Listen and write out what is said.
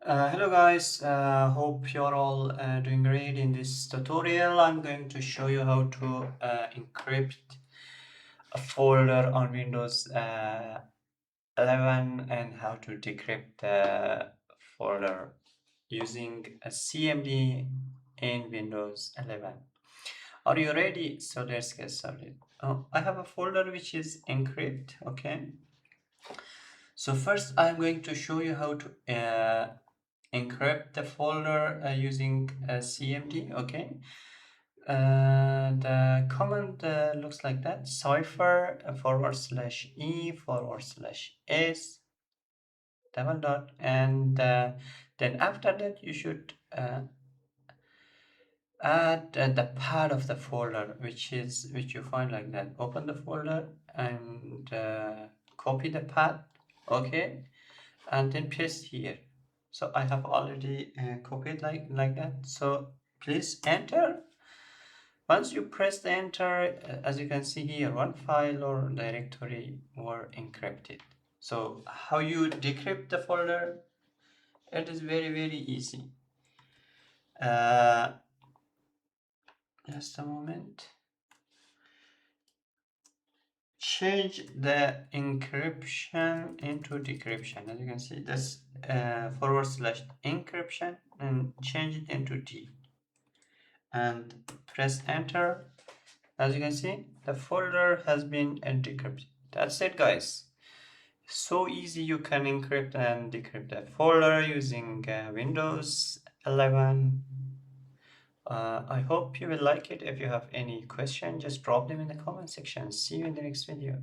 Hello guys, hope you're all doing great. In this tutorial I'm going to show you how to encrypt a folder on Windows 11 and how to decrypt the folder using a CMD in Windows 11. Are you ready? So let's get started. I have a folder which is encrypt, okay? So first I'm going to show you how to encrypt the folder using CMD, okay? The command looks like that: cipher /e/s double dot, and then after that you should add the path of the folder, which you find like that. Open the folder and copy the path, okay, and then paste here. So I have already copied like that. So please enter. Once you press the enter, as you can see here, one file or directory were encrypted. So how you decrypt the folder? It is very easy. Uh, just a moment. Change the encryption into decryption. As you can see, this /encryption, and change it into D and press enter. As you can see, the folder has been decrypted. That's it, guys. So easy. You can encrypt and decrypt a folder using Windows 11. I hope you will like it. If you have any question, just drop them in the comment section. See you in the next video.